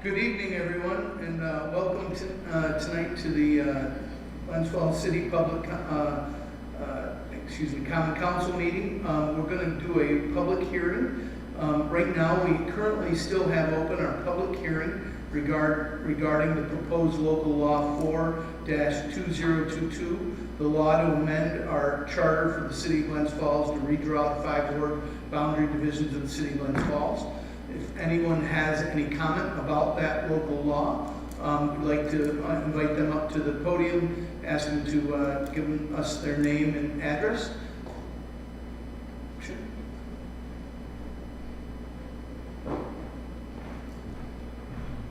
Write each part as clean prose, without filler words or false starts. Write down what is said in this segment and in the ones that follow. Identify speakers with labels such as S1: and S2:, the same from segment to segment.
S1: Good evening, everyone, and welcome tonight to the Glens City Common Council meeting. We're going to do a public hearing. Right now, we currently still have open our public hearing regarding the proposed local law 4-2022, the law to amend our charter for the City of Glens Falls to redraw the 5 ward boundary divisions of the City of Glens Falls. If anyone has any comment about that local law, we'd like to invite them up to the podium, ask them to give us their name and address. Sure.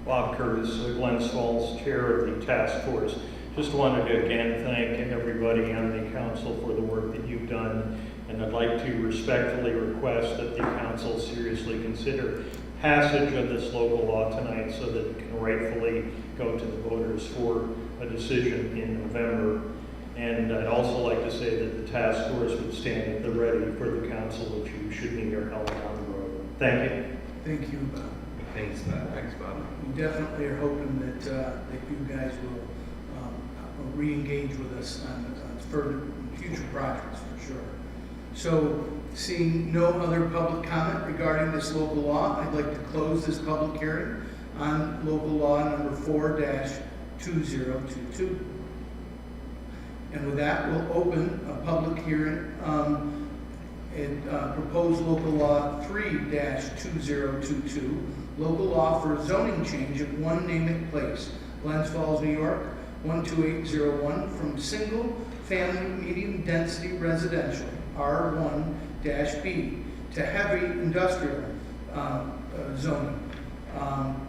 S2: Bob Curtis, Glens Falls Chair of the Task Force. Just wanted to again thank everybody on the council for the work that you've done, and I'd like to respectfully request that the council seriously consider passage of this local law tonight so that it can rightfully go to the voters for a decision in November. And I'd also like to say that the task force would stand at the ready for the council if you should need our help down the road. Thank you.
S1: Thank you, Bob.
S3: Thanks, Bob.
S1: We definitely are hoping that you guys will re-engage with us on further future projects for sure. So, seeing no other public comment regarding this local law, I'd like to close this public hearing on local law number 4-2022. And with that, we'll open a public hearing and propose local law 3-2022, local law for a zoning change of One Namath Place, Glens Falls, New York, 12801, from single family medium density residential R1-B to heavy industrial zoning.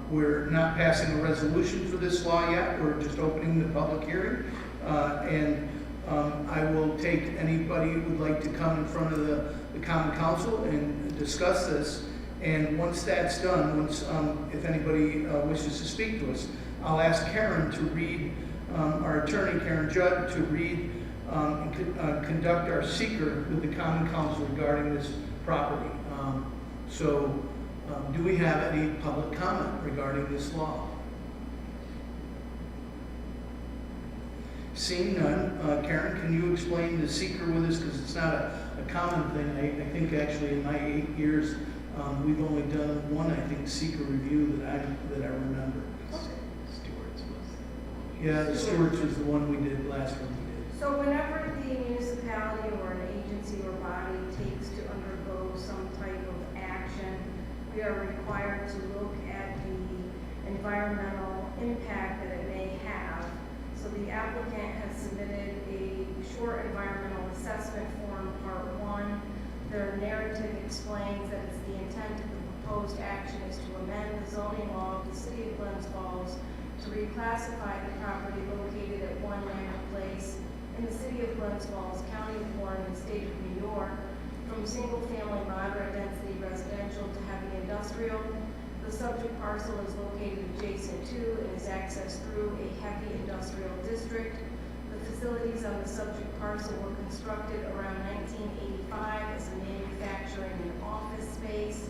S1: We're not passing a resolution for this law yet. We're just opening the public hearing. And I will take anybody who would like to come in front of the Common Council and discuss this. And once that's done, if anybody wishes to speak to us, I'll ask Karen to read, our attorney, Karen Judd, to read and conduct our seeker with the Common Council regarding this property. Do we have any public comment regarding this law? Seeing none, Karen, can you explain the seeker with us? Because it's not a common thing. I think actually in my 8 years, we've only done one, I think, seeker review that I remember. Yeah, the Stewart's was the one we did last one we did.
S4: So whenever the municipality or an agency or body takes to undergo some type of action, we are required to look at the environmental impact that it may have. So the applicant has submitted a short environmental assessment form, part 1. Their narrative explains that it's the intent of the proposed action is to amend the zoning law of the City of Glens Falls to reclassify the property located at One Namath Place in the City of Glens Falls, County of Warren, and State of New York, from single-family moderate density residential to heavy industrial. The subject parcel is located adjacent to and is accessed through a heavy industrial district. The facilities on the subject parcel were constructed around 1985 as a manufacturing and office space.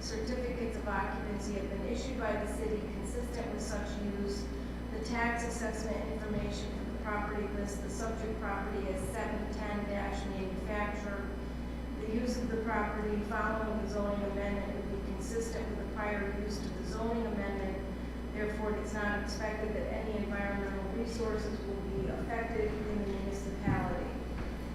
S4: Certificates of occupancy have been issued by the city consistent with such use. The tax assessment information for the property lists the subject property as 710-manufacturer. The use of the property following the zoning amendment would be consistent with the prior use of the zoning amendment. Therefore, it is not expected that any environmental resources will be affected in the municipality.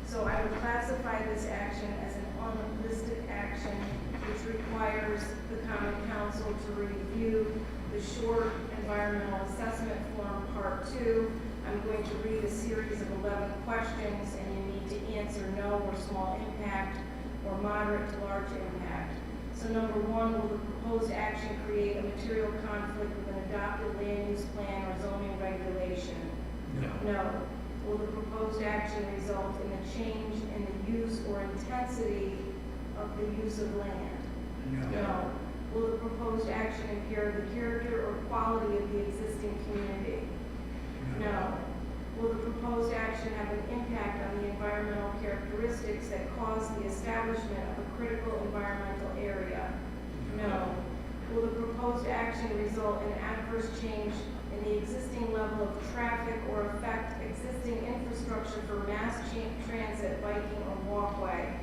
S4: So I would classify this action as an unlisted action, which requires the Common Council to review the short environmental assessment form, part 2. I'm going to read a series of 11 questions, and you need to answer no or small impact or moderate to large impact. So number 1, will the proposed action create a material conflict with an adopted land use plan or zoning regulation? No. Will the proposed action result in a change in the use or intensity of the use of land? No. Will the proposed action impair the character or quality of the existing community? No. Will the proposed action have an impact on the environmental characteristics that cause the establishment of a critical environmental area? No. Will the proposed action result in adverse change in the existing level of traffic or affect existing infrastructure for mass transit, biking, or walkway?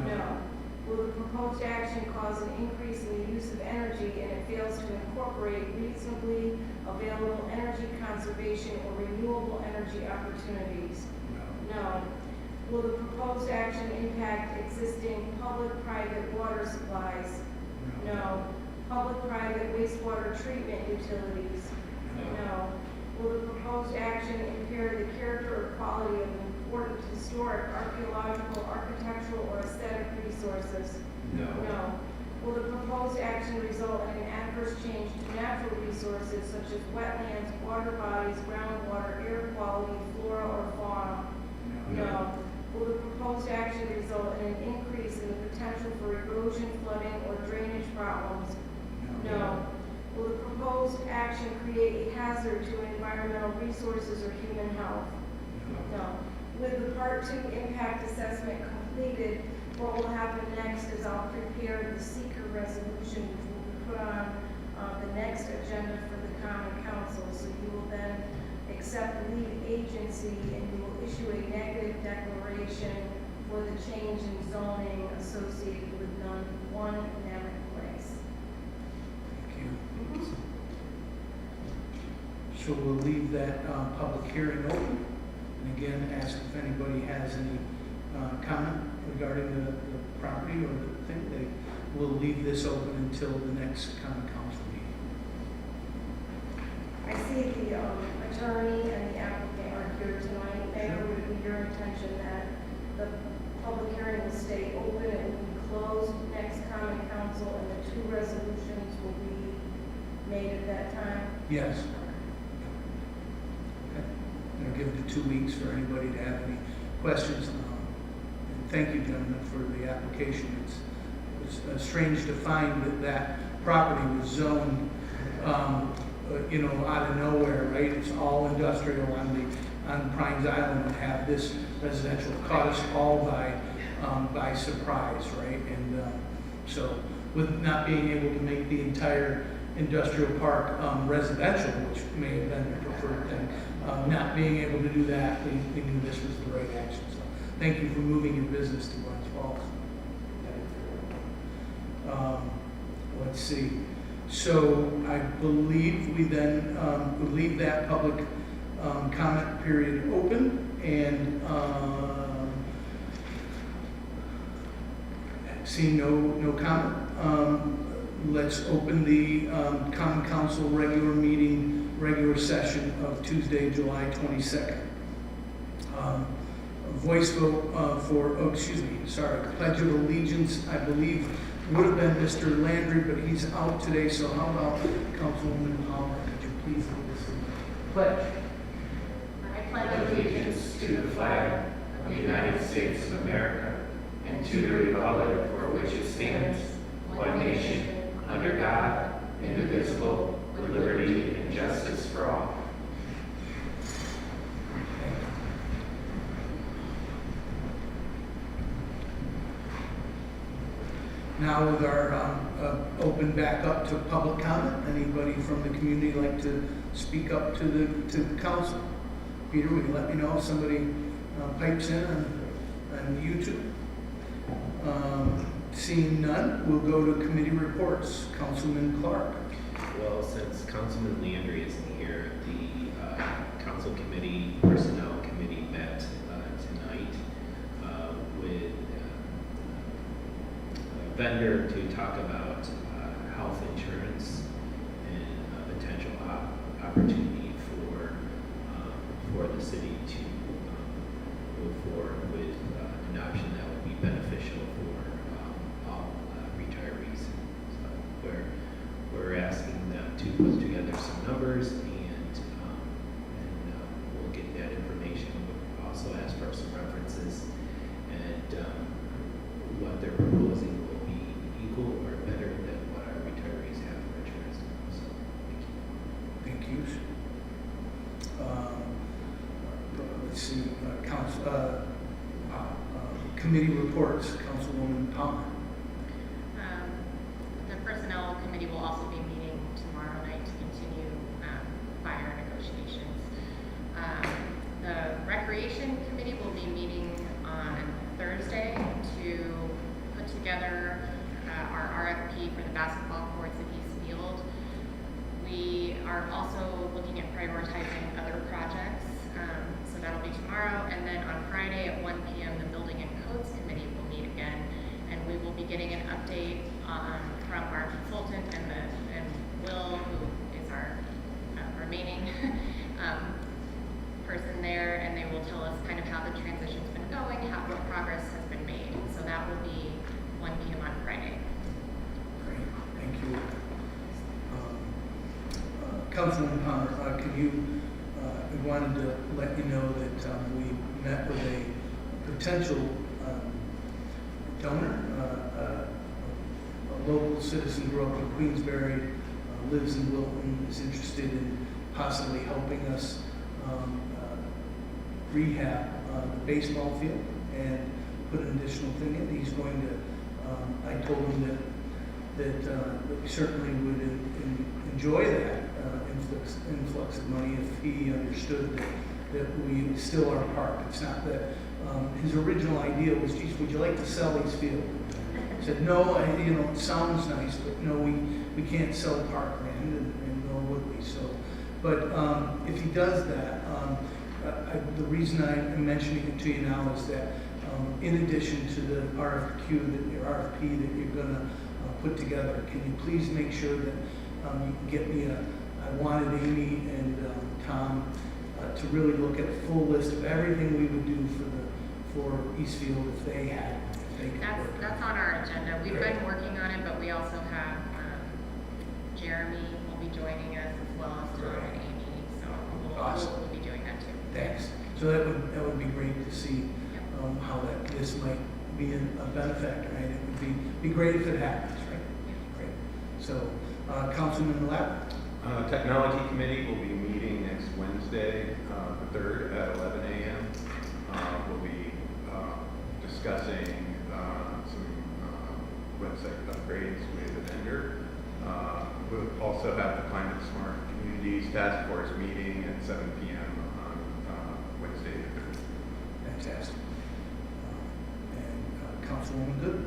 S4: No. Will the proposed action cause an increase in the use of energy and it fails to incorporate reasonably available energy conservation or renewable energy opportunities? No. Will the proposed action impact existing public-private water supplies? No. Public-private wastewater treatment utilities? No. Will the proposed action impair the character or quality of important historic, archaeological, architectural, or aesthetic resources? No. Will the proposed action result in an adverse change to natural resources such as wetlands, water bodies, groundwater, air quality, flora, or fauna? No. Will the proposed action result in an increase in the potential for erosion, flooding, or drainage problems? No. Will the proposed action create a hazard to environmental resources or human health? No. With the Part 2 impact assessment completed, what will happen next is I'll prepare the seeker resolution, which will be put on the next agenda for the Common Council. So you will then accept the lead agency and you will issue a negative declaration for the change in zoning associated with one Nemic Place.
S1: Thank you. So we'll leave that public hearing open. And again, ask if anybody has any comment regarding the property or the thing. They will leave this open until the next Common Council meeting.
S4: I see the attorney and the applicant are here tonight. Mayor, would it be your intention that the public hearing will stay open, it will be closed next Common Council, and the two resolutions will be made at that time?
S1: Yes. Okay. I'll give it 2 weeks for anybody to have any questions. And thank you, gentlemen, for the application. It's strange to find that that property was zoned, out of nowhere, right? It's all industrial on Pines Island, and have this residential caught us all by surprise, right? And so, with not being able to make the entire industrial park residential, which may have been the preferred thing, not being able to do that, we knew this was the right action. So, thank you for moving your business to Glens Falls. Let's see. So I believe we then would leave that public comment period open, and seeing no comment, let's open the Common Council regular session of Tuesday, July 22nd. Voice vote Pledge of Allegiance, I believe, would have been Mr. Landry, but he's out today, so how about Councilwoman Palmer? Could you please lead us in the pledge?
S5: I pledge allegiance to the flag of the United States of America and to the republic for which it stands, one nation, under God, indivisible, with liberty and justice for all.
S1: Now with our open back up to public comment, anybody from the community like to speak up to the council? Peter, will you let me know if somebody pipes in on YouTube? Seeing none, we'll go to committee reports. Councilman Clark.
S3: Well, since Councilman Landry isn't here, the Council Committee, Personnel Committee met tonight with a vendor to talk about health insurance and potential opportunity for the city to move forward with an option that would be beneficial for all retirees. So we're asking them to put together some numbers, and we'll get that information. We'll also ask for some references, and what they're proposing will be equal or better than what our retirees have for insurance. So, thank you.
S1: Thank you. Let's see, committee reports. Councilwoman Palmer.
S6: The Personnel Personnel Committee will also be meeting tomorrow night to continue fire negotiations. The Recreation Committee will be meeting on Thursday to put together our RFP for the basketball courts at East Field. We are also looking at prioritizing other projects, so that'll be tomorrow. And then on Friday at 1 p.m., the Building and Codes Committee will meet again, and we will be getting an update from our consultant and Will, who is our remaining person there, and they will tell us kind of how the transition's been going, what progress has been made. So that will be 1 p.m. on Friday.
S1: Great, thank you. Councilman Palmer, I wanted to let you know that we met with a potential donor, a local citizen, grew up in Queensberry, lives in Wilton, is interested in possibly helping us rehab the baseball field and put an additional thing in. He's going to, I told him that we certainly would enjoy that influx of money if he understood that we still are a park. It's not that, his original idea was, geez, would you like to sell these fields? I said, no, it sounds nice, but no, we can't sell parkland, and nor would we. So, but if he does that, the reason I'm mentioning it to you now is that in addition to the RFP that you're going to put together, can you please make sure that you can get me I wanted Amy and Tom to really look at a full list of everything we would do for Eastfield if they could work.
S6: That's on our agenda. We've
S1: Great.
S6: been working on it, but we also have Jeremy will be joining us as well as Tom and Amy. So
S1: Awesome.
S6: we'll be doing that too.
S1: Thanks. So that would be great to see how this might be a benefactor, right? It would be great if it happens, right? Great. So, Councilman Lapp?
S7: Technology Committee will be meeting next Wednesday, the 3rd at 11 a.m. We'll be discussing some website upgrades with a vendor. We'll also have the Climate Smart Communities Task Force meeting at 7 p.m. on Wednesday the 3rd.
S1: Fantastic. And Councilwoman Good?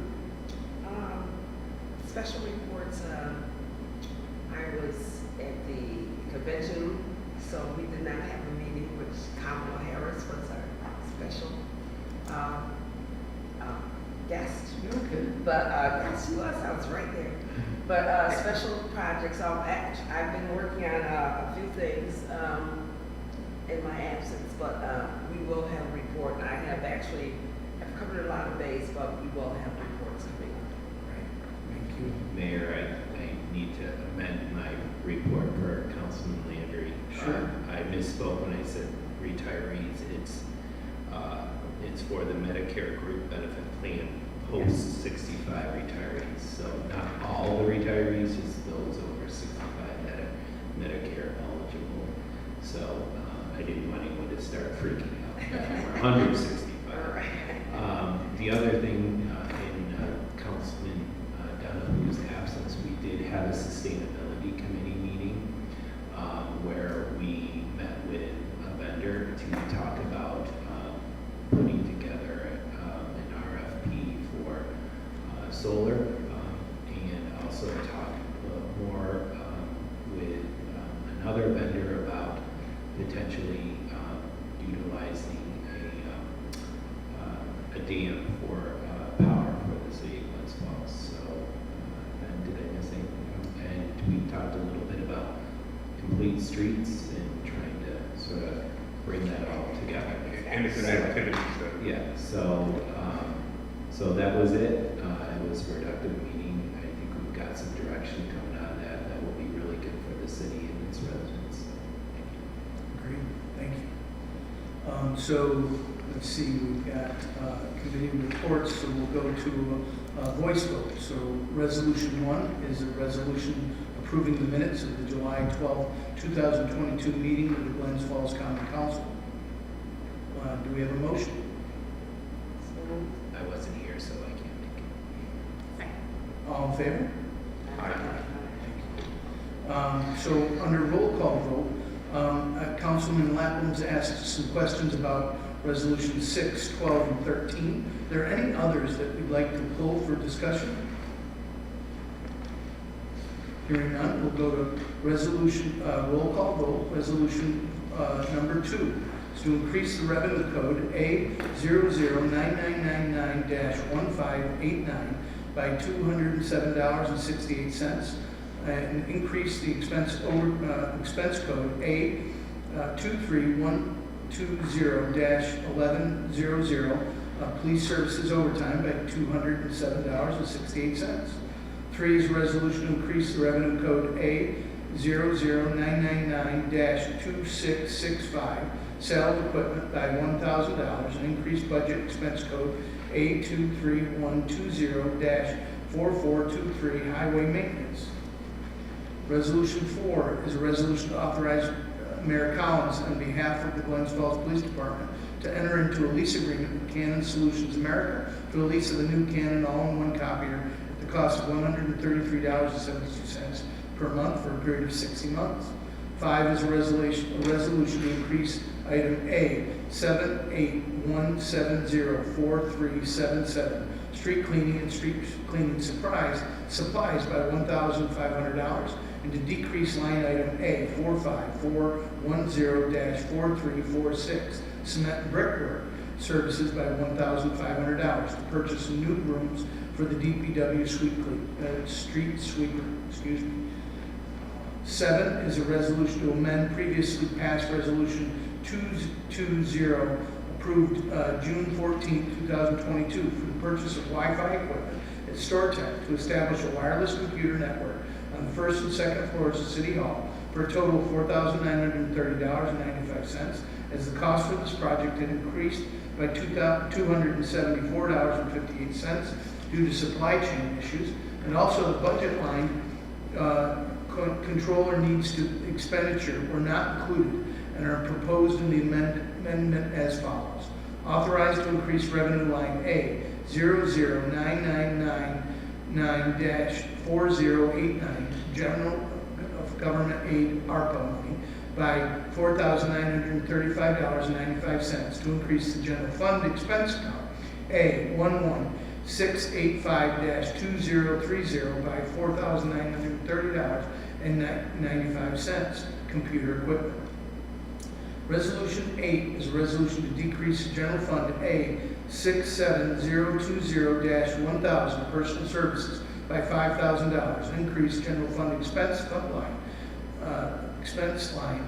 S8: Special reports, I was at the convention, so we did not have a meeting, which Kamala Harris was our special guest.
S1: Okay.
S8: But yes, she was, I was right there. But special projects, I've been working on a few things in my absence, but we will have a report. I've covered a lot of base, but we will have reports coming up.
S1: Right. Thank you.
S3: Mayor, I need to amend my report for Councilman Landry.
S1: Sure.
S3: I misspoke when I said retirees. It's for the Medicare group benefit plan post 65 retirees. So not all the retirees, just those over 65 that are Medicare eligible. So I didn't want anyone to start freaking out that we're under 65. The other thing in Councilman Donahue's absence, we did have a sustainability committee meeting where we met with a vendor to talk about putting together an RFP for solar and also talk more with another vendor about potentially utilizing a dam for power for the city of Glens Falls. So, and did I miss anything? And we talked a little bit about complete streets and trying to sort of bring that all together.
S7: Innocent activities.
S3: Yeah, so that was it. It was a productive meeting. I think we've got some direction coming out of that that will be really good for the city and its residents. Thank you.
S1: Great. Thank you. So let's see, we've got committee reports, so we'll go to voice vote. So resolution 1 is a resolution approving the minutes of the July 12, 2022 meeting of the Glens Falls County Council. Do we have a motion?
S3: I wasn't here, so I can't make it.
S6: Second.
S1: All in favor?
S7: Aye.
S1: So under roll call vote, Councilman Lapham's asked some questions about Resolution 6, 12, and 13. Are there any others that we'd like to pull for discussion? Hearing none, we'll go to resolution, roll call vote, resolution number 2. Is to increase the revenue code A009999-1589 by $207.68 and increase the expense code A23120-1100 police services overtime by $207.68. 3 is a resolution to increase the revenue code A00999-2665 sale of equipment by $1,000 and increase budget expense code A23120-4423 highway maintenance. Resolution 4 is a resolution to authorize Mayor Collins on behalf of the Glens Falls Police Department to enter into a lease agreement with Canon Solutions America for the lease of the new Canon all-in-one copier at the cost of $133.72 per month for a period of 60 months. 5 is a resolution to increase item A 78170437 street cleaning and street cleaning supplies by $1,500 and to decrease line item A 45410-4346 cement and brickwork services by $1,500 to purchase new brooms for the DPW street sweeper. 7 is a resolution to amend previously passed resolution 220 approved June 14, 2022 for the purchase of Wi-Fi equipment at StoreTech to establish a wireless computer network on the first and second floors of City Hall for a total of $4,930.95 as the cost for this project had increased by $274.58 due to supply chain issues, and also the budget line controller needs to expenditure were not included and are proposed in the amendment as follows. Authorized to increase revenue line A 00999-4089 general of government aid ARPA money by $4,935.95 to increase the general fund expense account A 11685-2030 by $4,930.95 computer equipment. Resolution 8 is a resolution to decrease general fund A 67020-1000 personal services by $5,000 and increase general fund expense line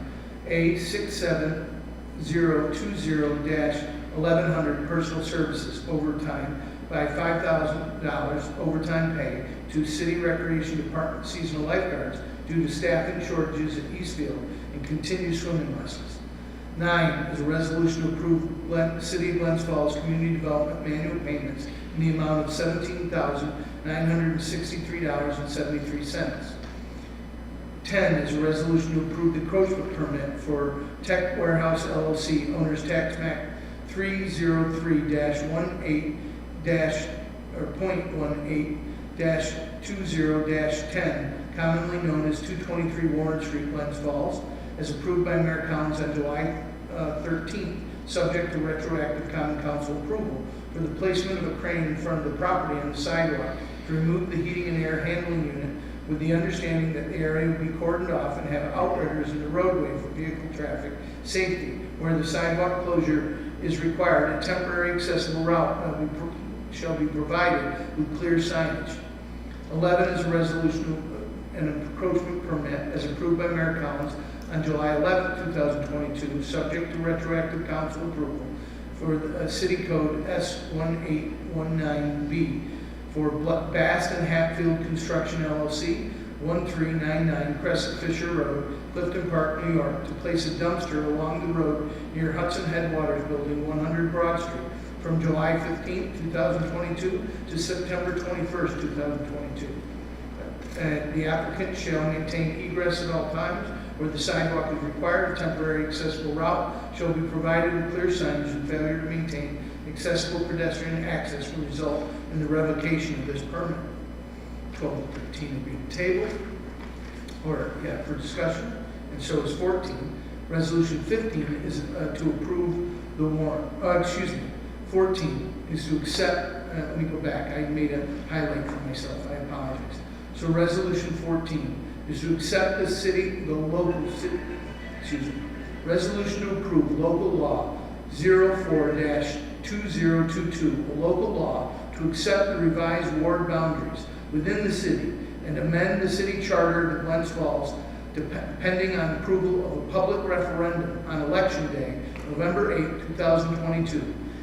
S1: A 67020-1100 personal services overtime by $5,000 overtime pay to City Recreation Department seasonal lifeguards due to staffing shortages at Eastfield and continued swimming lessons. 9 is a resolution to approve City of Glens Falls Community Development manual payments in the amount of $17,963.73. 10 is a resolution to approve the encroachment permit for Tech Warehouse LLC, owner's tax map 303-0.18-20-10, commonly known as 223 Warren Street, Glens Falls, as approved by Mayor Collins on July 13th, subject to retroactive common council approval for the placement of a crane in front of the property on the sidewalk to remove the heating and air handling unit, with the understanding that the area will be cordoned off and have outriggers in the roadway for vehicle traffic safety. Where the sidewalk closure is required, a temporary accessible route shall be provided with clear signage. 11 is a resolution and encroachment permit as approved by Mayor Collins on July 11, 2022, subject to retroactive council approval for the City Code S1819B for Bast and Hatfield Construction LLC, 1399 Crescent Fisher Road, Clifton Park, New York, to place a dumpster along the road near Hudson Headwaters Building, 100 Broad Street, from July 15, 2022 to September 21st, 2022. The applicant shall maintain egress at all times. Where the sidewalk is required, a temporary accessible route shall be provided with clear signage, and failure to maintain accessible pedestrian access will result in the revocation of this permit. 12 and 13 will be tabled. for discussion, and so is 14. Resolution 15 is to approve the warrant. 14 is to accept, let me go back, I made a highlight for myself, I apologize. So resolution 14 is to accept resolution to approve local law 04-2022, a local law to accept the revised ward boundaries within the city and amend the city charter of Glens Falls depending on approval of a public referendum on election day, November 8, 2022,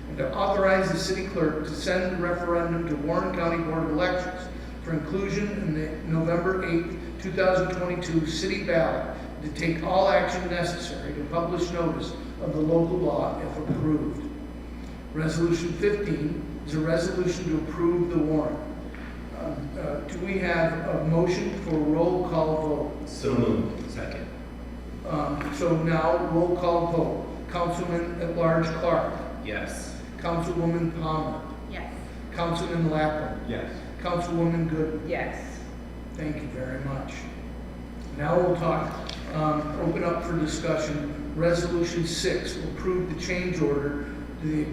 S1: and to authorize the city clerk to send the referendum to Warren County Board of Elections for inclusion in the November 8, 2022 city ballot, to take all action necessary to publish notice of the local law if approved. Resolution 15 is a resolution to approve the warrant. Do we have a motion for roll call vote?
S3: So moved. Second.
S1: So now roll call vote. Councilman at Large Clark.
S3: Yes.
S1: Councilwoman Palmer.
S6: Yes.
S1: Councilman Lapham.
S7: Yes.
S1: Councilwoman Gooden.
S8: Yes.
S1: Thank you very much. Now we'll talk, open up for discussion. Resolution 6 will approve the change order to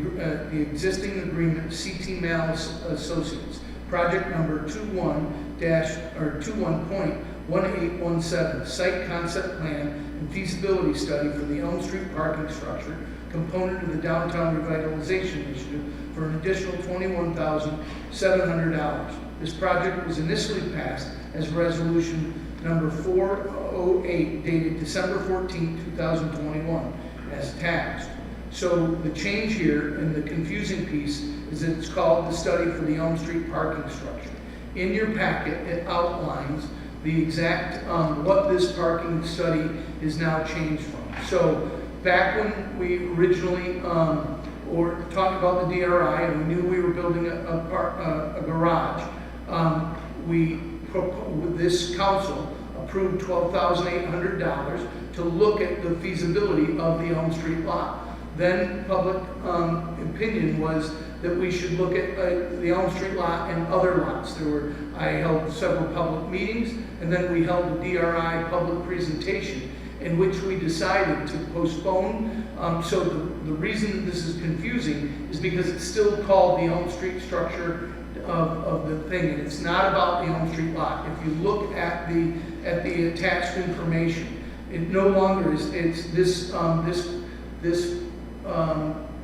S1: the existing agreement CT Malice Associates. Project number 21.1817, site concept plan and feasibility study for the Elm Street parking structure, component of the downtown revitalization initiative for an additional $21,700. This project was initially passed as resolution number 408 dated December 14, 2021 as attached. So the change here and the confusing piece is that it's called the study for the Elm Street parking structure. In your packet, it outlines the exact what this parking study is now changed from. So back when we originally or talked about the DRI and we knew we were building a garage, this council approved $12,800 to look at the feasibility of the Elm Street lot. Then public opinion was that we should look at the Elm Street lot and other lots. I held several public meetings, and then we held a DRI public presentation in which we decided to postpone. So the reason this is confusing is because it's still called the Elm Street structure of the thing, and it's not about the Elm Street lot. If you look at the attached information, it no longer is. It's this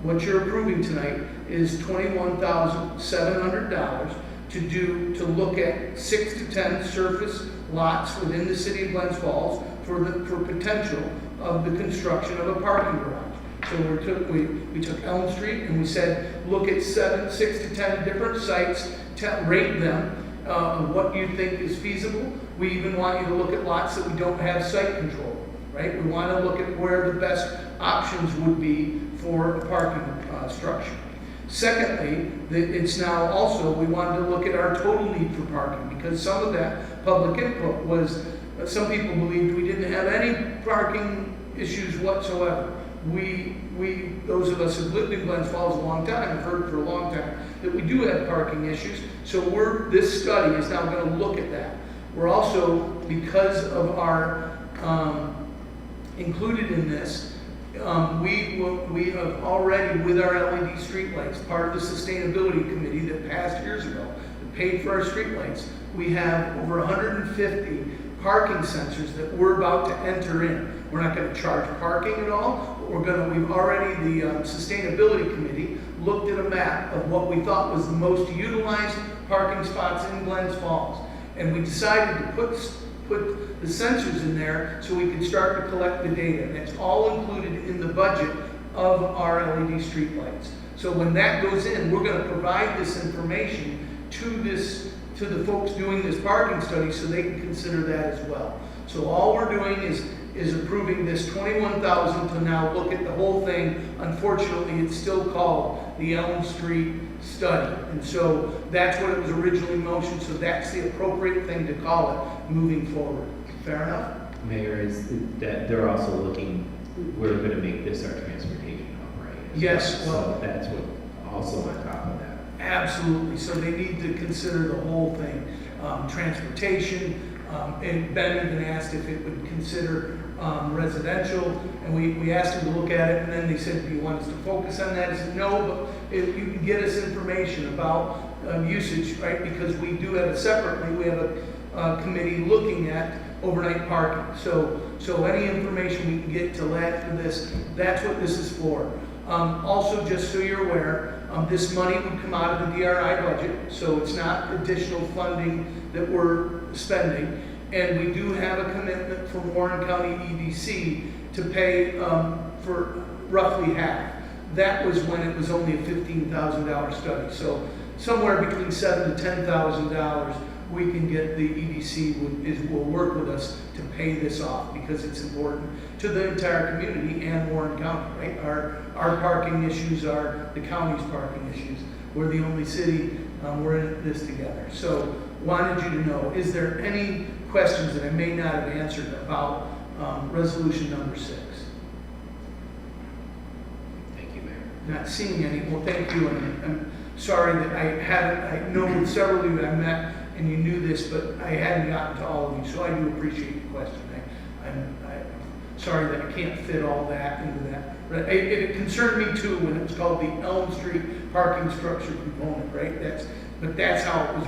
S1: what you're approving tonight is $21,700 to look at 6 to 10 surface lots within the city of Glens Falls for potential of the construction of a parking garage. So we took Elm Street and we said, look at 6 to 10 different sites, rate them, what you think is feasible. We even want you to look at lots that we don't have site control, right? We want to look at where the best options would be for a parking structure. Secondly, it's now also, we wanted to look at our total need for parking, because some of that public input was, some people believed we didn't have any parking issues whatsoever. Those of us who've lived in Glens Falls a long time have heard for a long time that we do have parking issues. So this study is now going to look at that. We're also, because of our included in this, we have already, with our LED streetlights, part of the sustainability committee that passed years ago, that paid for our streetlights, we have over 150 parking sensors that we're about to enter in. We're not going to charge parking at all, but we've already, the sustainability committee looked at a map of what we thought was the most utilized parking spots in Glens Falls. And we decided to put the sensors in there so we could start to collect the data. And it's all included in the budget of our LED streetlights. So when that goes in, we're going to provide this information to the folks doing this parking study so they can consider that as well. So all we're doing is approving this $21,000 to now look at the whole thing. Unfortunately, it's still called the Elm Street study. And so that's what it was originally motioned, so that's the appropriate thing to call it moving forward. Fair enough?
S3: Mayor, is that they're also looking, we're going to make this our transportation hub, right?
S1: Yes.
S3: So that's what also on top of that.
S1: Absolutely. So they need to consider the whole thing. Transportation, And Ben even asked if it would consider residential, and we asked him to look at it, and then they said, do you want us to focus on that? I said, no, but if you can get us information about usage, right? Because we do have it separately, we have a committee looking at overnight parking. So any information we can get to add to this, that's what this is for. Also, just so you're aware, this money would come out of the DRI budget, so it's not additional funding that we're spending. And we do have a commitment from Warren County EDC to pay for roughly half. That was when it was only a $15,000 study. So somewhere between $7,000 to $10,000 we can get the EDC will work with us to pay this off because it's important to the entire community and Warren County, right? Our parking issues are the county's parking issues. We're the only city, we're in this together. So wanted you to know, is there any questions that I may not have answered about resolution number 6?
S3: Thank you, Mayor.
S1: Not seeing any, well, thank you, and I'm sorry that I know with several of you I met and you knew this, but I hadn't gotten to all of you, so I do appreciate the question. I'm sorry that I can't fit all that into that. But it concerned me too when it was called the Elm Street parking structure component, right? That's how it was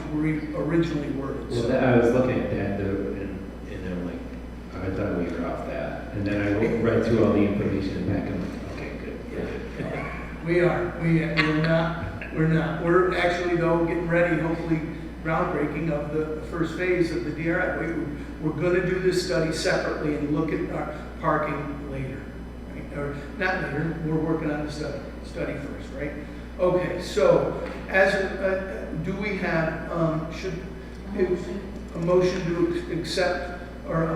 S1: originally worded.
S3: Well,
S1: So.
S3: I was looking at that though, and I'm like, I thought we were off that. And then I read through all the information back and I'm like, okay, good.
S1: We are. We're not. We're actually, though, getting ready, hopefully, groundbreaking of the first phase of the DRI. We're going to do this study separately and look at our parking later. Right? Or not later, we're working on the study first, right? Okay, so do we have, a motion to accept, or a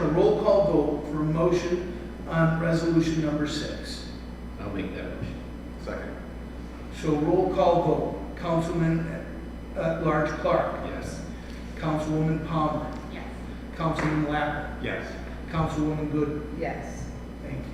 S1: roll call vote for a motion on resolution number 6?
S3: I'll make that motion.
S7: Second.
S1: So roll call vote. Councilman at Large Clark.
S3: Yes.
S1: Councilwoman Palmer.
S6: Yes.
S1: Councilman Lapper.
S7: Yes.
S1: Councilwoman Good.
S8: Yes.
S1: Thank you.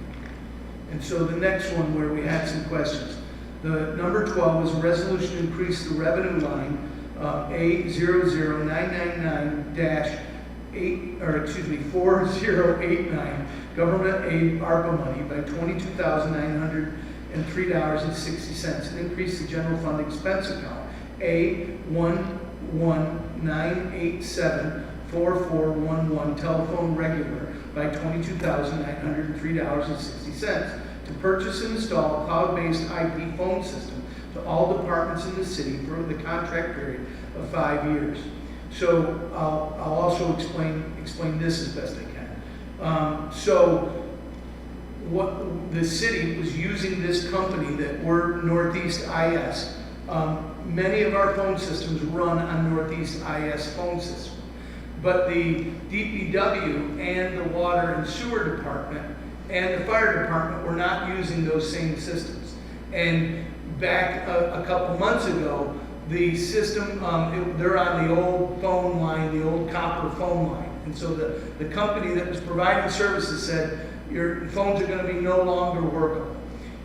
S1: And so the next one where we had some questions. The number 12 is a resolution to increase the revenue line A00999-4089 government aid ARPA money by $22,903.60 and increase the general fund expense account A119874411 telephone regular by $22,903.60 to purchase and install a cloud-based IP phone system to all departments in the city for the contract period of 5 years. So I'll also explain this as best I can. So what the city was using this company that we're Northeast IS. Many of our phone systems run on Northeast IS phone system, but the DPW and the water and sewer department and the fire department were not using those same systems. And back a couple months ago, the system, they're on the old phone line, the old copper phone line. And so the company that was providing services said, your phones are going to be no longer workable.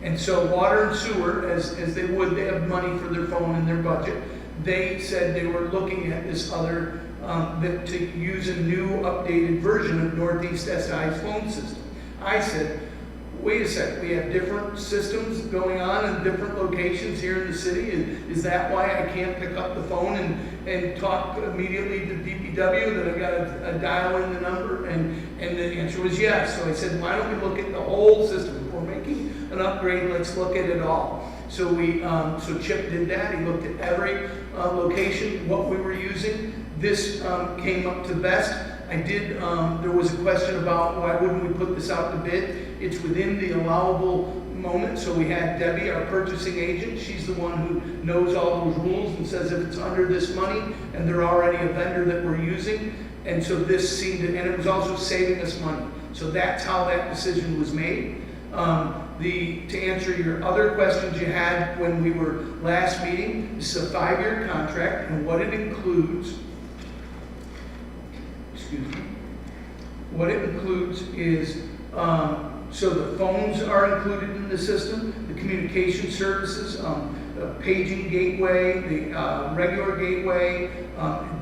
S1: And so water and sewer, as they would, they have money for their phone in their budget. They said they were looking at this other, to use a new updated version of Northeast SI's phone system. I said, wait a second, we have different systems going on in different locations here in the city. Is that why I can't pick up the phone and talk immediately to DPW that I've got to dial in the number? And the answer was yes. So I said, why don't we look at the whole system? If we're making an upgrade, let's look at it all. So so Chip did that. He looked at every location, what we were using. This came up to best. There was a question about why wouldn't we put this out to bid? It's within the allowable moment. So we had Debbie, our purchasing agent. She's the one who knows all those rules and says if it's under this money and they're already a vendor that we're using. And so this seemed to, and it was also saving us money. So that's how that decision was made. To answer your other questions you had when we were last meeting, this is a 5-year contract, and what it includes, what it includes is So the phones are included in the system, the communication services, the paging gateway, the regular gateway,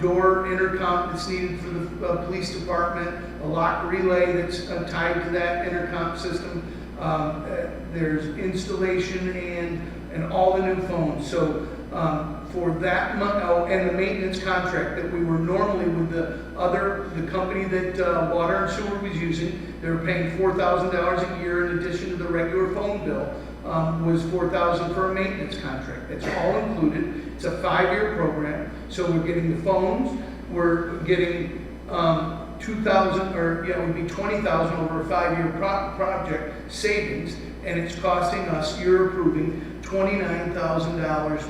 S1: door intercom that's needed for the police department, a lock relay that's tied to that intercom system. There's installation and all the new phones. So for that month, and the maintenance contract that we were normally with the company that Water and Sewer was using, they were paying $4,000 a year in addition to the regular phone bill, was $4,000 for a maintenance contract. That's all included. It's a 5-year program. So we're getting the phones, we're getting $2,000, or it would be $20,000 over a 5-year project savings, and it's costing us, you're approving $29,000.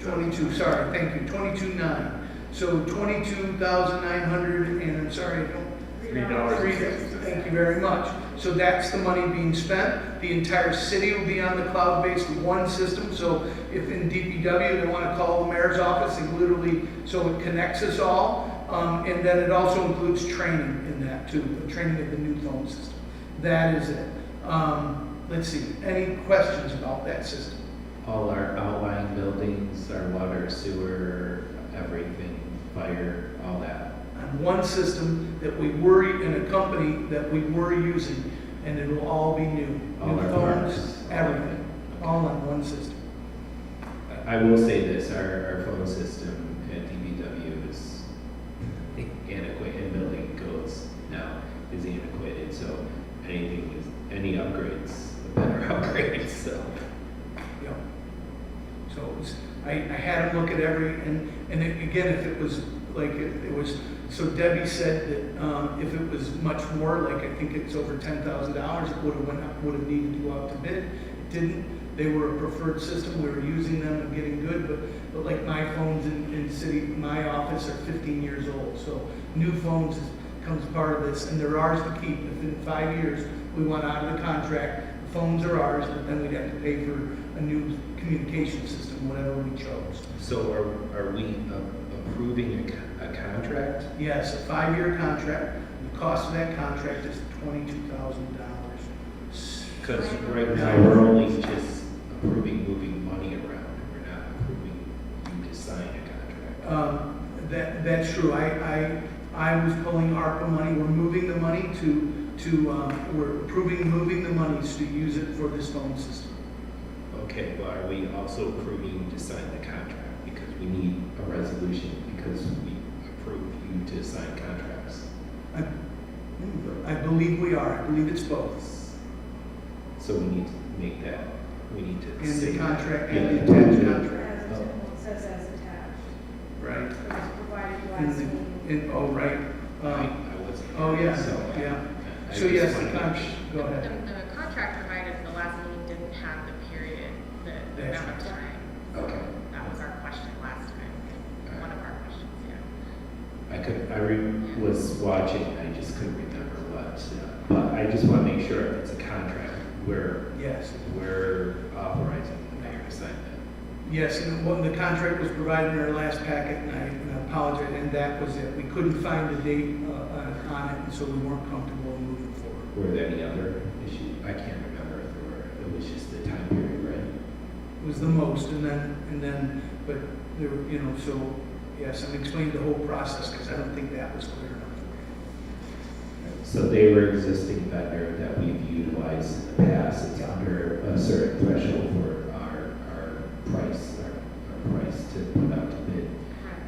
S1: 22, sorry, thank you, 22.9. So 22,900, and I'm sorry, I don't.
S2: $3.
S1: Thank you very much. So that's the money being spent. The entire city will be on the cloud-based one system. So if in DPW they want to call the mayor's office, they literally, so it connects us all. And then it also includes training in that too, the training of the new phone system. That is it. Let's see, any questions about that system?
S3: All our outlying buildings, our water, sewer, everything, fire, all that.
S1: On one system that we were, in a company that we were using, and it'll all be new.
S3: All
S1: New
S3: our
S1: phones,
S3: parks.
S1: everything, all on one system.
S3: I will say this, our phone system at DBW is adequate, and building codes now is antiquated, so any upgrades, the better upgrades, so.
S1: Yeah. So it was, I had to look at every, and again, if it was like, it was, so Debbie said that if it was much more, like I think it's over $10,000, it would have needed to go out to bid. It didn't. They were a preferred system. We were using them and getting good, but like my phones in my office are 15 years old. So new phones comes part of this, and they're ours to keep. If in 5 years we went out of the contract, the phones are ours, but then we'd have to pay for a new communication system, whatever we chose.
S3: So are we approving a contract?
S1: Yes, a 5-year contract. The cost of that contract is $22,000.
S3: Because right now, we're only just approving moving money around. We're not approving you to sign a contract.
S1: That's true. I was pulling ARPA money. We're moving the money we're approving moving the monies to use it for this phone system.
S3: Okay, but are we also approving you to sign the contract? Because we need a resolution because we approve you to sign contracts.
S1: I believe we are. I believe it's both.
S3: So we need to make that, we need to.
S1: And the
S3: say
S1: contract,
S3: that.
S1: and the attached contract.
S4: As it says as attached.
S1: Right.
S4: It was provided last meeting.
S1: Oh, right.
S3: I wasn't.
S1: Oh, yeah,
S3: So,
S1: yeah.
S3: I
S1: So
S3: just
S1: yes, the
S3: wanted to-
S1: contract, go ahead.
S6: The contract provided in the last meeting didn't have the period, the
S1: That's
S6: amount of time.
S3: Okay.
S6: That was our question last time, one of our questions, yeah.
S3: Was watching, I just couldn't remember what, but I just want to make sure if it's a contract,
S1: Yes.
S3: we're authorizing the mayor to sign that.
S1: Yes, and the contract was provided in our last packet, and I apologize, and that was it. We couldn't find the date on it, and so we weren't comfortable moving forward.
S3: Were there any other issues? I can't remember if there were, it was just the time period, right?
S1: It was the most, and then, but there were, so, yes, and explained the whole process, because I don't think that was clear enough.
S3: So they were existing vendor that we've utilized in the past. It's under a certain threshold for our price to put out to bid.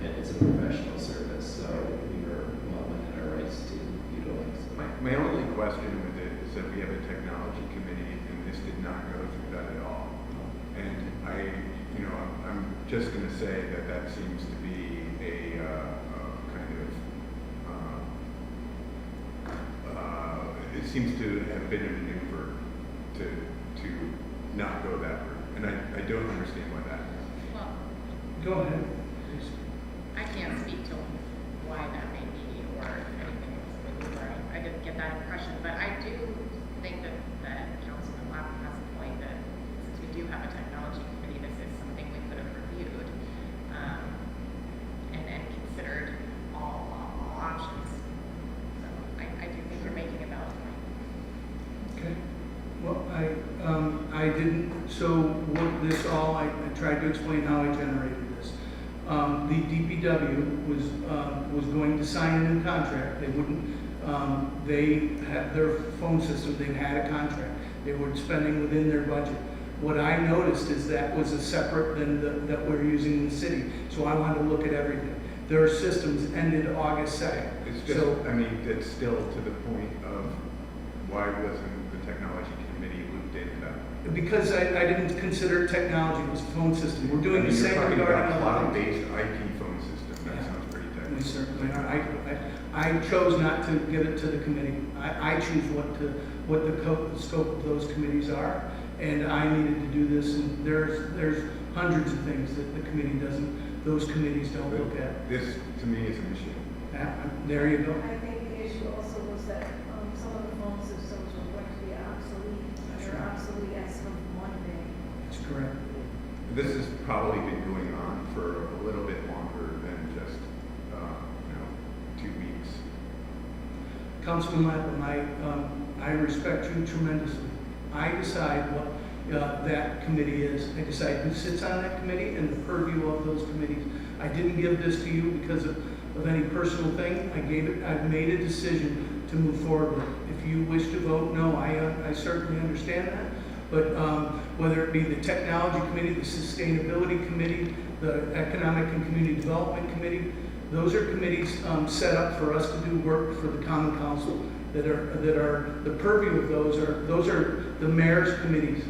S3: And it's a professional service, so we were well within our rights to utilize.
S7: My only question with it is that we have a technology committee and this did not go through that at all. And I'm just going to say that seems to be a kind of, it seems to have been a maneuver to not go that route. And I don't understand why that is.
S6: Well,
S1: Go ahead, please.
S6: I can't speak to why that may be or if anything was with you. I didn't get that impression, but I do think that Councilman Lappin has a point that since we do have a technology committee, this is something we could have reviewed and considered all options. So I do think you're making a valid point.
S1: So what this all, I tried to explain how I generated this. The DPW was going to sign a new contract. They wouldn't, they had their phone system, they had a contract. They were spending within their budget. What I noticed is that was a separate than that we're using in the city. So I wanted to look at everything. Their systems ended August 2nd.
S7: It's just,
S1: So,
S7: I mean, it's still to the point of why wasn't the technology committee looped into that?
S1: because I didn't consider technology, it was a phone system. We're doing
S7: I
S1: the
S7: mean,
S1: same
S7: you're talking
S1: regarding
S7: about
S1: other
S7: cloud-based
S1: things.
S7: IP phone system, that
S1: Yeah.
S7: sounds pretty
S1: We
S7: technical.
S1: certainly are. I chose not to give it to the committee. I choose what the scope of those committees are, and I needed to do this, and there's hundreds of things that the committee doesn't, those committees don't look at.
S7: This, to me, is a machine.
S1: There you go.
S4: I think the issue also was that some of the phone systems were going to be obsolete.
S1: That's
S4: They're
S1: right.
S4: obsolete as of Monday.
S1: That's correct.
S7: This has probably been going on for a little bit longer than just, 2 weeks.
S1: Councilman Lapham, I respect you tremendously. I decide what that committee is. I decide who sits on that committee and the purview of those committees. I didn't give this to you because of any personal thing. I've made a decision to move forward with it. If you wish to vote no, I certainly understand that. But whether it be the technology committee, the sustainability committee, the economic and community development committee, those are committees set up for us to do work for the common council that are the purview of those are the mayor's committees.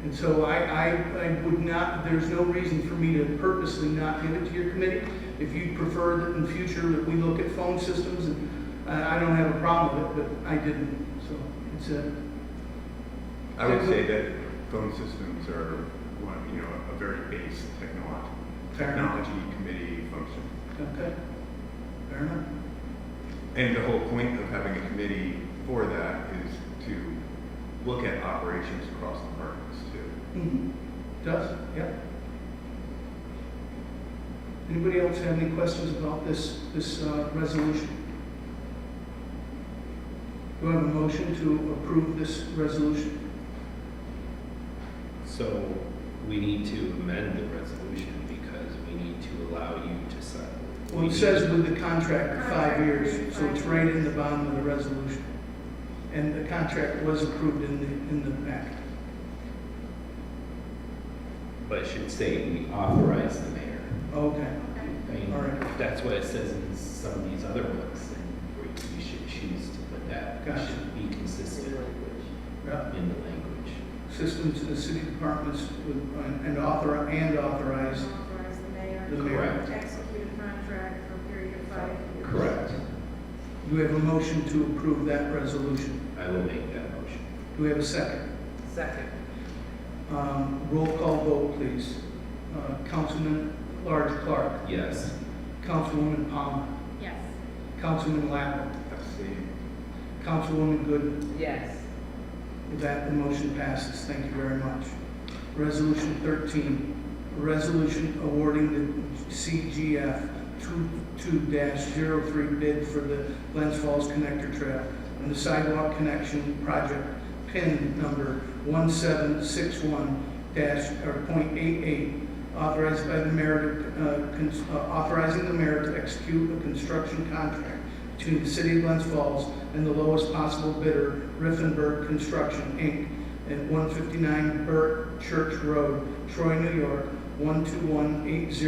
S1: And so I would not, there's no reason for me to purposely not give it to your committee. If you prefer that in future that we look at phone systems, and I don't have a problem with it, but I didn't. So it's a.
S7: I would say that phone systems are a very base technology committee function.
S1: Okay, fair enough.
S7: And the whole point of having a committee for that is to look at operations across departments too.
S1: Mm-hmm. Does, yeah. Anybody else have any questions about this resolution? Do I have a motion to approve this resolution?
S3: So we need to amend the resolution because we need to allow you to sign.
S1: Well, it says with the contract for 5 years, so it's right in the bottom of the resolution. And the contract was approved in the packet.
S3: But it should say we authorize the mayor.
S1: Okay,
S3: I mean,
S1: all right.
S3: that's what it says in some of these other ones, and we should choose to put that.
S1: Gotcha.
S3: We should be consistent
S1: Yeah.
S3: in the language.
S1: Systems, the city departments and authorize
S4: Authorize the mayor
S1: the
S4: to
S1: mayor.
S3: Correct.
S4: execute a contract for a period of 5 years.
S3: Correct.
S1: Do we have a motion to approve that resolution?
S3: I will make that motion.
S1: Do we have a second?
S8: Second.
S1: Roll call vote, please. Councilman Large Clark,
S3: Yes.
S1: Councilwoman Palmer,
S6: Yes.
S1: Councilman Lapham,
S7: Abstain.
S1: Councilwoman Gooden.
S8: Yes.
S1: With that, the motion passes. Thank you very much. Resolution 13, a resolution awarding the CGF 22-03 bid for the Glens Falls Connector Trail and the sidewalk connection project PIN number 1761-.88, authorizing the mayor to execute a construction contract between the City of Glens Falls and the lowest possible bidder, Riffenburg Construction, Inc., at 159 Burke Church Road, Troy, New York, 12180,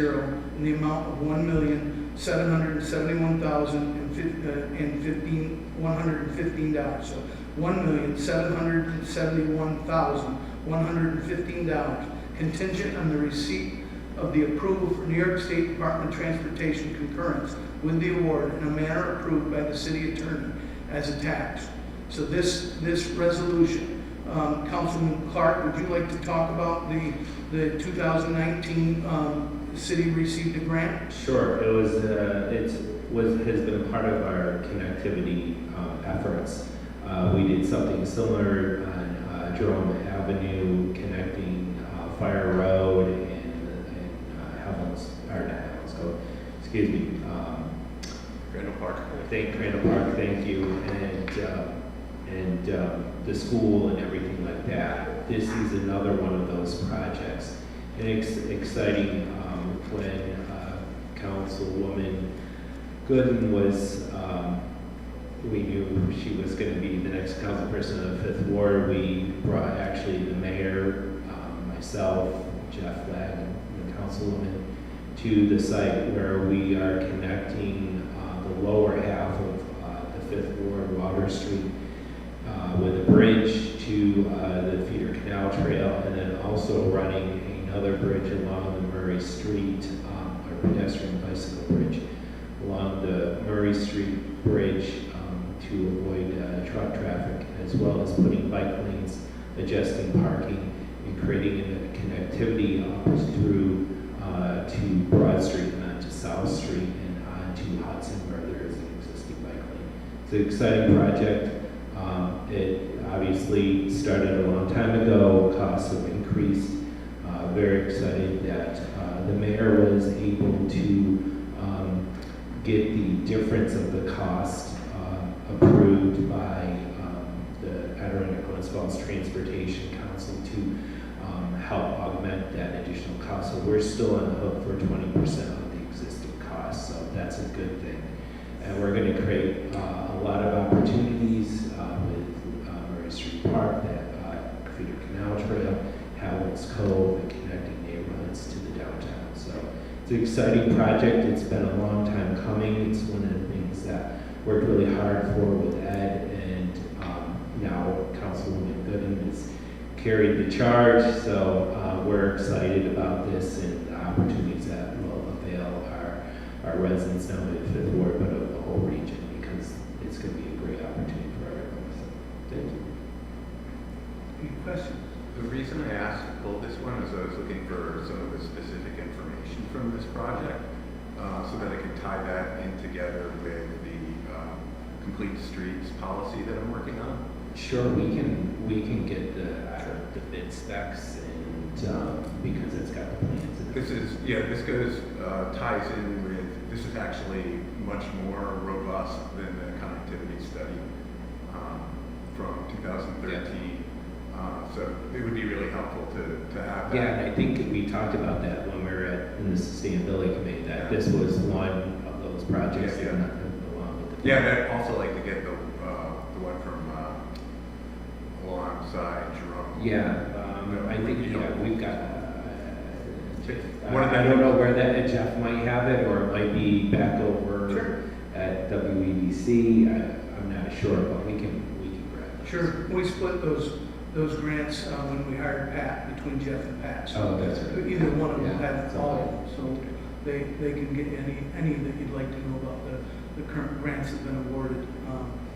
S1: in the amount of $1,771,115. So $1,771,115, contingent on the receipt of the approval for New York State Department of Transportation concurrence with the award in a manner approved by the city attorney as attached. So this resolution, Councilman Clark, would you like to talk about the 2019 city received a grant?
S3: Sure. It has been part of our connectivity efforts. We did something similar on Jerome Avenue, connecting Fire Road and excuse me,
S7: Randall Park.
S3: Randall Park, thank you, and the school and everything anything like that. This is another one of those projects. And it's exciting when Councilwoman Gooden was, we knew she was going to be the next council person of the 5th Ward. We brought actually the mayor, myself, Jeff Flagg, and the councilwoman to the site where we are connecting the lower half of the 5th Ward, Water Street, with a bridge to the Feeder Canal Trail, and then also running another bridge along the Murray Street, or pedestrian bicycle bridge, along the Murray Street Bridge to avoid truck traffic, as well as putting bike lanes, adjusting parking, and creating a connectivity through to Broad Street and onto South Street and onto Hudson, where there is an existing bike lane. It's an exciting project. It obviously started a long time ago. Costs have increased. Very excited that the mayor was able to get the difference of the cost approved by the Adirondack Glens Falls Transportation Council to help augment that additional cost. So we're still on the hook for 20% of the existing cost, so that's a good thing. And we're going to create a lot of opportunities with Murray Street Park, that Feeder Canal Trail, Howard's Cove, and connecting neighborhoods to the downtown. So it's an exciting project. It's been a long time coming. It's one of the things that worked really hard for with Ed, and now Councilwoman Gooden has carried the charge. So we're excited about this and the opportunities that will avail our residents, not only of the 5th Ward, but of the whole region, because it's going to be a great opportunity for everyone. So thank you.
S1: Any questions?
S7: The reason I asked to pull this one is I was looking for some of the specific information from this project, so that I could tie that in together with the complete streets policy that I'm working on.
S3: Sure, we can get the bid specs, and because it's got the plans.
S7: This goes ties in with, this is actually much more robust than the connectivity study from 2013. So it would be really helpful to have that.
S3: Yeah, and I think we talked about that when we were in the sustainability committee, that this was one of those projects that not along with the.
S7: Yeah, and I'd also like to get the one from alongside Jerome.
S3: Yeah, I think we've got.
S7: One of
S3: I don't know where that Jeff might have it, or it might be back over at WEDC. I'm not sure, but we can grab it.
S1: Sure, we split those grants when we hired Pat, between Jeff and Pat. So
S3: Oh, that's right.
S1: either one of them
S3: Yeah,
S1: have
S3: that's
S1: all of
S3: okay.
S1: them, so they can get any that you'd like to know about the current grants that have been awarded.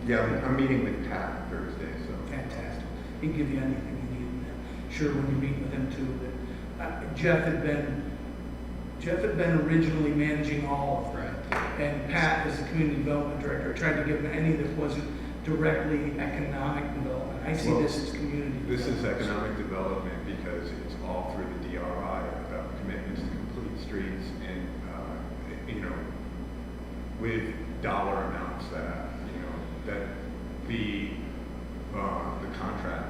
S7: Yeah, I'm meeting with Pat Thursday, so.
S1: Fantastic. He can give you anything you need. And sure, when you meet with him too, that Jeff had been originally managing all of them.
S3: Right.
S1: And Pat, as the community development director, tried to give him any that wasn't directly economic development. I see this as community.
S7: This is
S1: development.
S7: economic development because it's all through the DRI about commitments to complete streets and, with dollar amounts that, that the contract,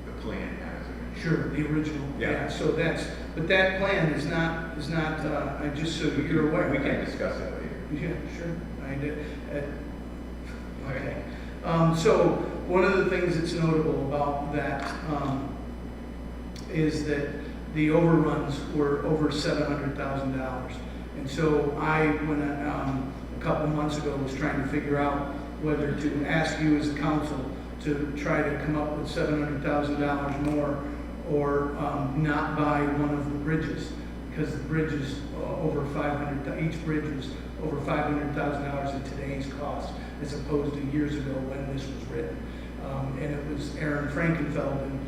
S7: the plan has in it.
S1: Sure, the original.
S7: Yeah.
S1: So but that plan is not, just so you're aware.
S7: We can discuss it later.
S1: Yeah, sure. I did. Okay. So one of the things that's notable about that is that the overruns were over $700,000. And so I, when a couple months ago, was trying to figure out whether to ask you as a council to try to come up with $700,000 more, or not buy one of the bridges, because the bridge is over each bridge was over $500,000 in today's cost, as opposed to years ago when this was written. And it was Aaron Frankenfeld and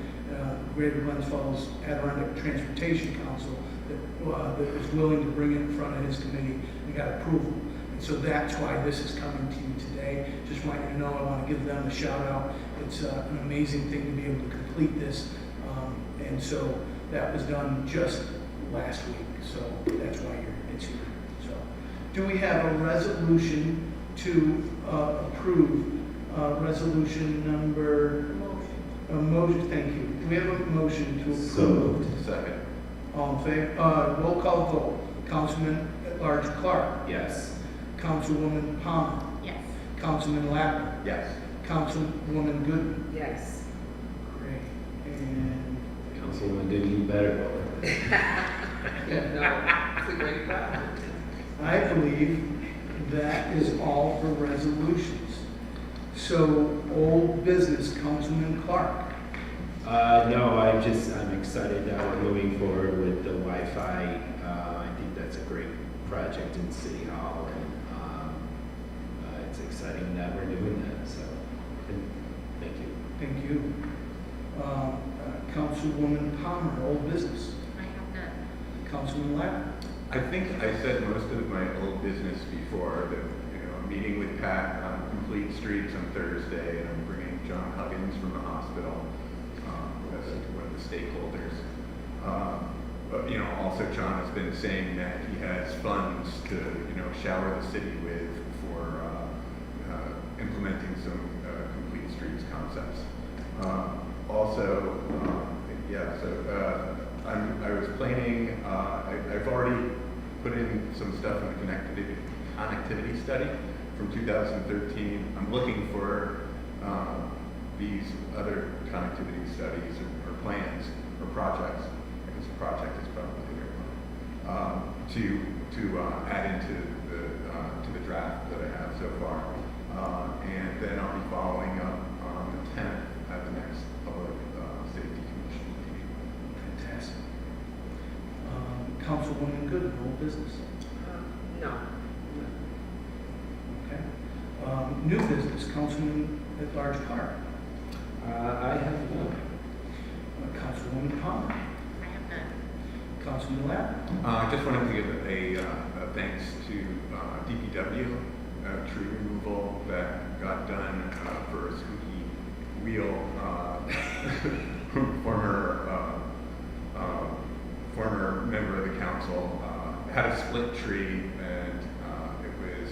S1: Greater Glens Falls Adirondack Transportation Council that was willing to bring it in front of his committee and got approval. And so that's why this is coming to you today. Just want you to know, I want to give them a shout out. It's an amazing thing to be able to complete this. And so that was done just last week. So that's why it's here. So do we have a resolution to approve resolution number, a motion, thank you. Do we have a motion to approve?
S3: So moved.
S7: Second.
S1: All in favor, roll call vote. Councilman at Large Clark,
S3: Yes.
S1: Councilwoman Palmer,
S6: Yes.
S1: Councilman Lappin,
S7: Yes.
S1: Councilwoman Gooden.
S8: Yes.
S1: Great. And
S3: Councilwoman did you better.
S8: No, it's a great project.
S1: I believe that is all for resolutions. So, old business, Councilman Clark.
S3: No, I'm excited that we're moving forward with the Wi-Fi. I think that's a great project in City Hall, and it's exciting that we're doing that, so, thank you.
S1: Thank you. Councilwoman Palmer, old business.
S6: I have none.
S1: Councilman Lappin.
S7: I think I said most of my old business before, that, I'm meeting with Pat on Complete Streets on Thursday, and I'm bringing John Huggins from the hospital, as one of the stakeholders. But, also John has been saying that he has funds to, shower the city with for implementing some Complete Streets concepts. I was planning, I've already put in some stuff in the connectivity study from 2013. I'm looking for these other connectivity studies or plans or projects. I guess project is probably the right one, to add into the draft that I have so far. And then I'll be following up on the 10th at the next Public Safety Commission meeting.
S1: Fantastic. Councilwoman Gooden, old business.
S8: No.
S1: Okay. New business, Councilman at Large Clark.
S3: I have none.
S1: Councilwoman Palmer.
S6: I have none.
S1: Councilman Lappin.
S7: I just wanted to give a thanks to DPW, tree removal that got done for a squeaky wheel. Former member of the council had a split tree, and it was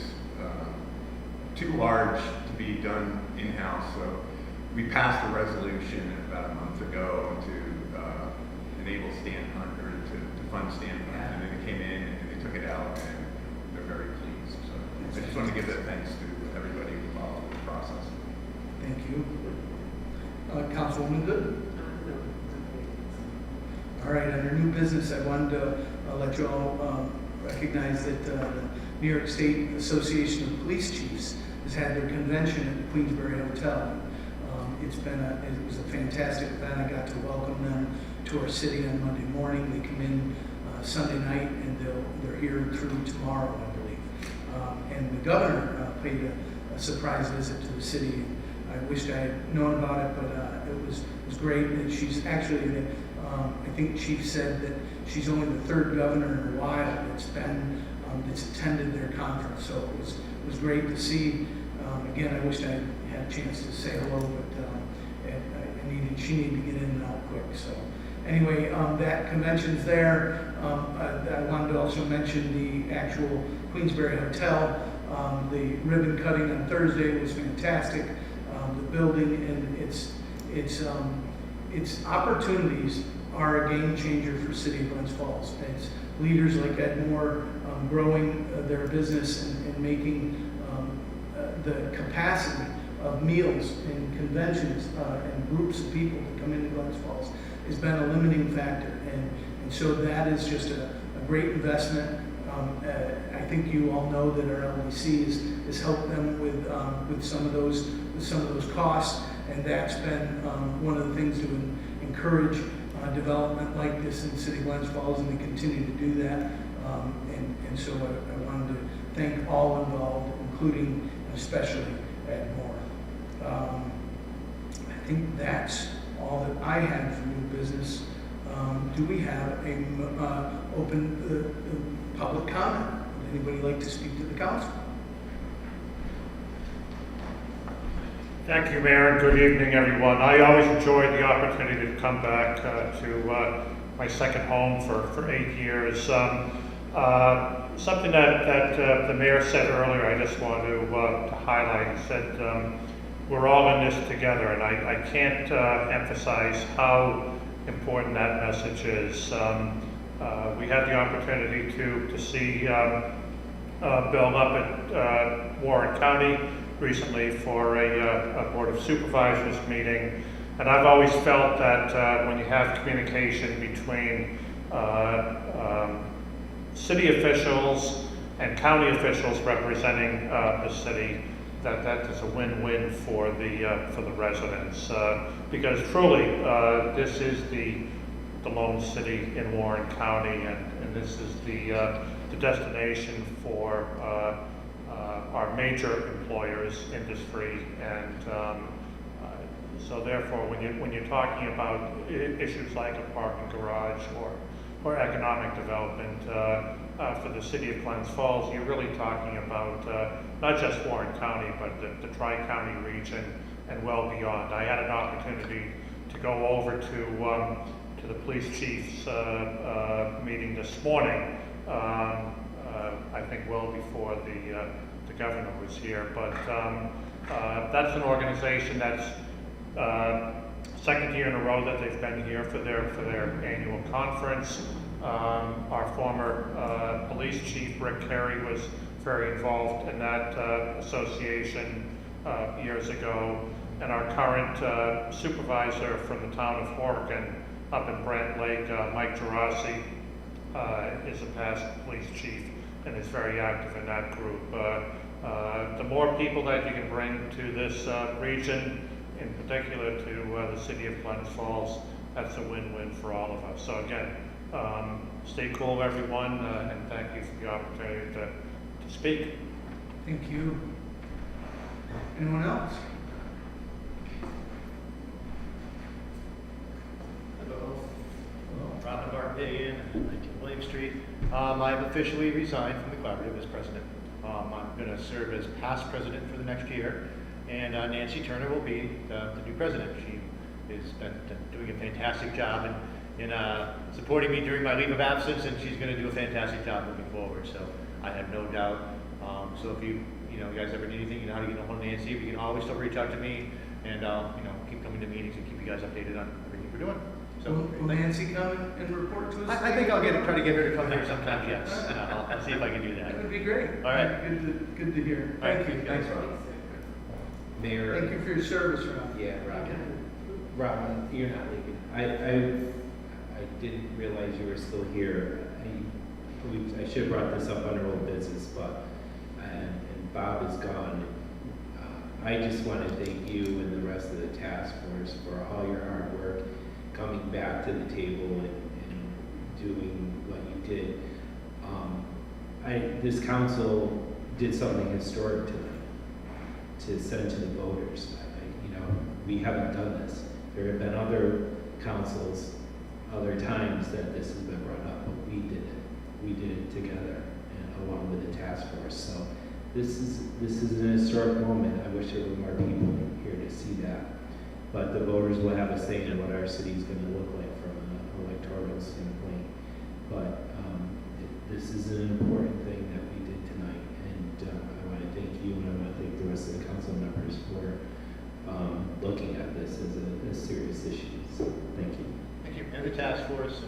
S7: too large to be done in-house. So we passed a resolution about a month ago to enable stand hunt, or to fund stand hunt, and then they came in and they took it out, and they're very pleased. So I just want to give that thanks to everybody involved in the process.
S1: Thank you. Councilwoman Gooden.
S8: No.
S1: All right, under new business, I wanted to let you all recognize that the New York State Association of Police Chiefs has had their convention at the Queensberry Hotel. It was a fantastic event. I got to welcome them to our city on Monday morning. They come in Sunday night, and they're here through tomorrow, I believe. And the governor paid a surprise visit to the city. I wished I had known about it, but it was great. And she's actually, I think Chief said that she's only the third governor in a while that's attended their conference. So it was great to see. Again, I wished I had a chance to say hello, but she needed to get in and out quick. So anyway, that convention's there. I wanted to also mention the actual Queensberry Hotel. The ribbon cutting on Thursday was fantastic. The building and its opportunities are a game changer for City of Glens Falls. It's leaders like Ed Moore growing their business and making the capacity of meals and conventions and groups of people that come into Glens Falls has been a limiting factor. And so that is just a great investment. I think you all know that our LDC has helped them with some of those costs, and that's been one of the things to encourage development like this in City of Glens Falls, and they continue to do that. And so I wanted to thank all involved, including especially Ed Moore. I think that's all that I had for new business. Do we have a open public comment? Would anybody like to speak to the council?
S2: Thank you, Mayor, and good evening, everyone. I always enjoyed the opportunity to come back to my second home for 8 years. Something that the mayor said earlier, I just want to highlight. He said we're all in this together, and I can't emphasize how important that message is. We had the opportunity to see Bill up at Warren County recently for a Board of Supervisors meeting, and I've always felt that when you have communication between city officials and county officials representing the city, that is a win-win for the residents, because truly this is the lone city in Warren County, and this is the destination for our major employers, industry, and so therefore when you're talking about issues like a parking garage or economic development for the city of Glens Falls, you're really talking about not just Warren County, but the Tri-County region and well beyond. I had an opportunity to go over to the police chief's meeting this morning, I think well before the governor was here, but that's an organization that's second year in a row that they've been here for their annual conference. Our former police chief, Rick Carey, was very involved in that association years ago, and our current supervisor from the town of Horicon up in Brant Lake, Mike Gerasi, is a past police chief and is very active in that group. The more people that you can bring to this region, in particular to the city of Glens Falls, that's a win-win for all of us. So again, stay cool, everyone, and thank you for the opportunity to speak.
S1: Thank you. Anyone else?
S9: Hello. Robin Barbadian, 19 William Street. I've officially resigned from the collaborative as president. I'm going to serve as past president for the next year, and Nancy Turner will be the new president. She has been doing a fantastic job in supporting me during my leave of absence, and she's going to do a fantastic job moving forward. So I have no doubt. So if you guys ever need anything, you know how to get a hold of Nancy. You can always still reach out to me, and I'll keep coming to meetings and keep you guys updated on everything we're doing. So
S1: Will Nancy come and report to us?
S9: I think I'll try to get her to come here sometime. Yes, I'll see if I can do that.
S1: That would be great.
S9: All right.
S1: Good to hear.
S9: All right.
S1: Thank you.
S9: Thanks, Rob.
S3: Mayor.
S1: Thank you for your service, Rob.
S3: Yeah, Robin, you're not leaving. I didn't realize you were still here. I should have brought this up under old business, but and Bob is gone. I just want to thank you and the rest of the task force for all your hard work, coming back to the table and doing what you did. This council did something historic tonight to send to the voters. We haven't done this. There have been other councils, other times that this has been brought up, but we did it. We did it together and along with the task force. So this is an historic moment. I wish there were more people here to see that. But the voters will have a say in what our city is going to look like from an electoral standpoint. But this is an important thing that we did tonight, and I want to thank you, and I want to thank the rest of the council members for looking at this as a serious issue. So thank you.
S9: Thank you. And the task force,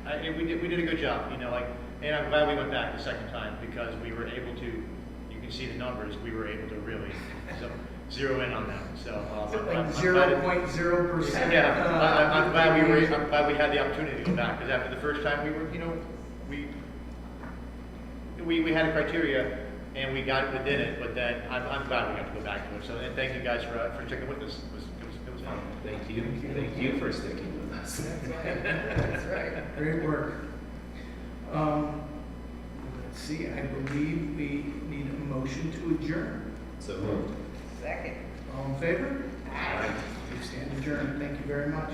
S9: and we did a good job. And I'm glad we went back the second time because we were able to. You can see the numbers. We were able to really zero in on them. So
S1: Like 0.0%.
S9: Yeah, I'm glad we had the opportunity to go back because after the first time we had a criteria and we got within it, but then I'm glad we got to go back to it. So and thank you guys for sticking with us. It was fun.
S3: Thank you for sticking with us.
S8: That's right.
S1: Great work. Let's see, I believe we need a motion to adjourn.
S3: So moved.
S8: Second.
S1: All in favor?
S8: Aye.
S1: We stand adjourned. Thank you very much.